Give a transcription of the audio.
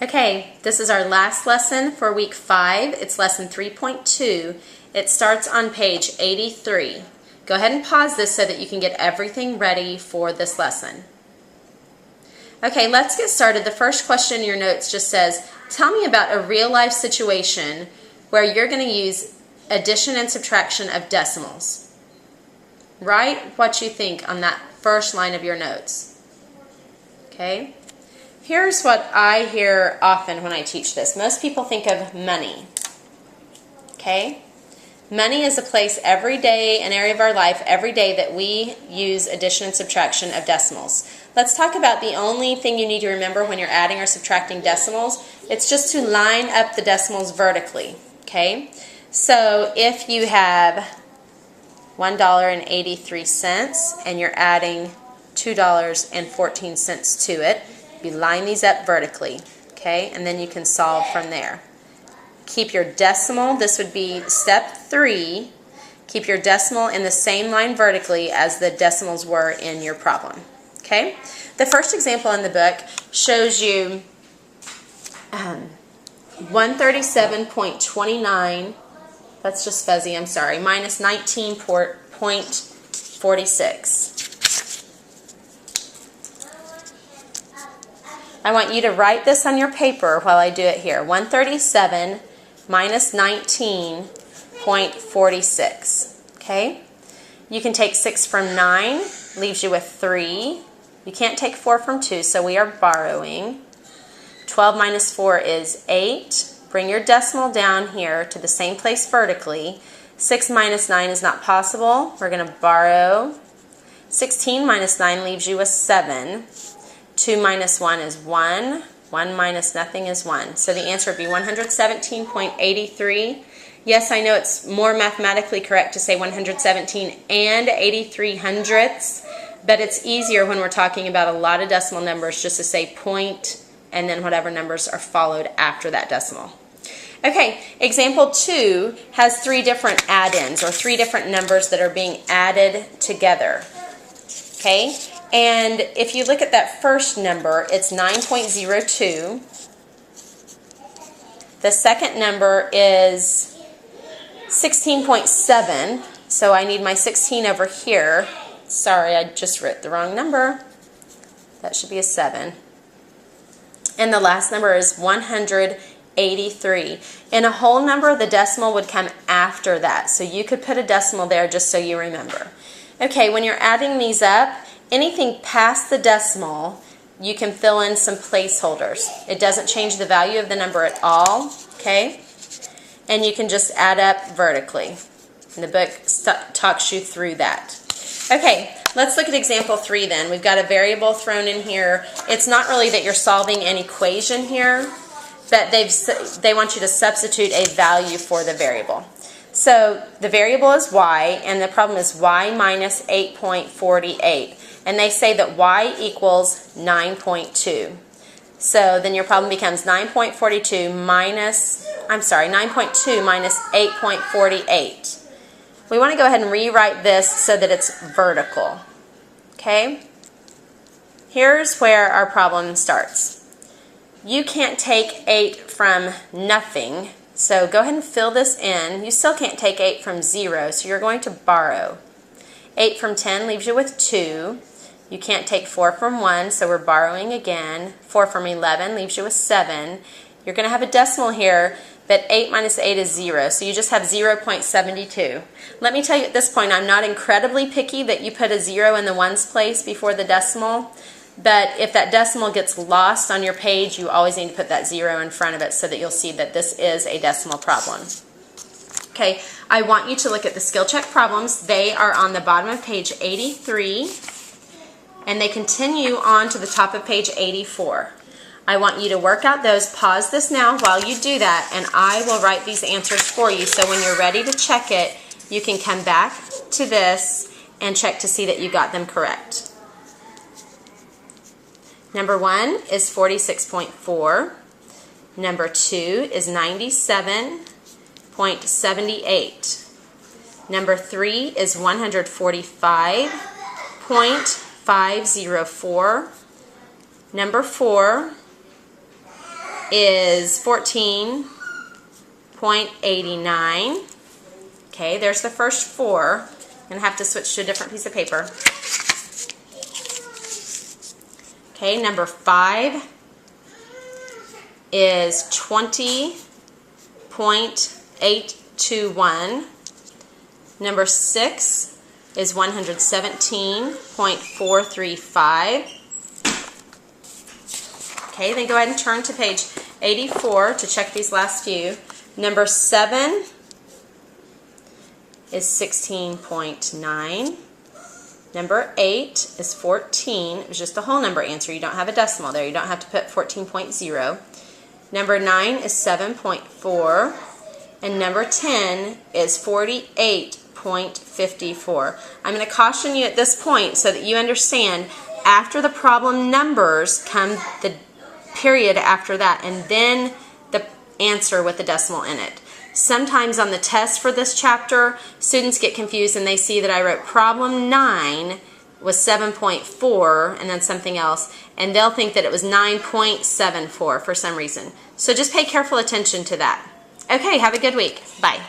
Okay, this is our last lesson for week 5. It's lesson 3.2. It starts on page 83. Go ahead and pause this so that you can get everything ready for this lesson. Okay, let's get started. The first question in your notes just says, tell me about a real-life situation where you're going to use addition and subtraction of decimals. Write what you think on that first line of your notes. Okay? Here's what I hear often when I teach this. Most people think of money. Okay? Money is a place every day, an area of our life, every day that we use addition and subtraction of decimals. Let's talk about the only thing you need to remember when you're adding or subtracting decimals. It's just to line up the decimals vertically. Okay? So if you have $1.83 and you're adding $2.14 to it, you line these up vertically, okay? And then you can solve from there. Keep your decimal, this would be step 3. Keep your decimal in the same line vertically as the decimals were in your problem, okay? The first example in the book shows you 137.29, that's just fuzzy, I'm sorry, minus 19.46. I want you to write this on your paper while I do it here. 137 minus 19.46. Okay? You can take 6 from 9, leaves you with 3. You can't take 4 from 2, so we are borrowing. 12 minus 4 is 8. Bring your decimal down here to the same place vertically. 6 minus 9 is not possible. We're going to borrow. 16 minus 9 leaves you with 7. 2 minus 1 is 1. 1 minus nothing is 1. So the answer would be 117.83. Yes, I know it's more mathematically correct to say 117 and 83 hundredths, but it's easier when we're talking about a lot of decimal numbers just to say point and then whatever numbers are followed after that decimal. Okay, example 2 has 3 different add-ins or 3 different numbers that are being added together. Okay? And if you look at that first number, it's 9.02. The second number is 16.7. So I need my 16 over here. Sorry, I just wrote the wrong number. That should be a 7. And the last number is 183. In a whole number, the decimal would come after that. So you could put a decimal there just so you remember. Okay, when you're adding these up, anything past the decimal, you can fill in some placeholders. It doesn't change the value of the number at all, okay? And you can just add up vertically. And the book talks you through that. Okay, let's look at example 3 then. We've got a variable thrown in here. It's not really that you're solving an equation here, but they want you to substitute a value for the variable. So the variable is y, and the problem is y minus 8.48. And they say that y equals 9.2. So then your problem becomes 9.42 minus, 9.2 minus 8.48. We want to go ahead and rewrite this so that it's vertical. Okay? Here's where our problem starts. You can't take 8 from nothing, so go ahead and fill this in. You still can't take 8 from 0, so you're going to borrow. 8 from 10 leaves you with 2. You can't take 4 from 1, so we're borrowing again. 4 from 11 leaves you with 7. You're going to have a decimal here, but 8 minus 8 is 0, so you just have 0.72. Let me tell you at this point, I'm not incredibly picky that you put a 0 in the ones place before the decimal, but if that decimal gets lost on your page, you always need to put that 0 in front of it so that you'll see that this is a decimal problem. Okay, I want you to look at the skill check problems. They are on the bottom of page 83. And they continue on to the top of page 84. I want you to work out those. Pause this now while you do that, and I will write these answers for you. So when you're ready to check it, you can come back to this and check to see that you got them correct. Number 1 is 46.4. Number 2 is 97.78. Number 3 is 145.504. Number 4 is 14.89. Okay, there's the first 4. I'm going to have to switch to a different piece of paper. Okay, number 5 is 20.821. Number 6 is 117.435. Okay, then go ahead and turn to page 84 to check these last few. Number 7 is 16.9. Number 8 is 14. It was just a whole number answer. You don't have a decimal there. You don't have to put 14.0. Number 9 is 7.4. And number 10 is 48.54. I'm going to caution you at this point so that you understand after the problem numbers come the period after that, and then the answer with the decimal in it. Sometimes on the test for this chapter, students get confused and they see that I wrote problem 9 was 7.4 and then something else, and they'll think that it was 9.74 for some reason. So just pay careful attention to that. Okay, have a good week. Bye.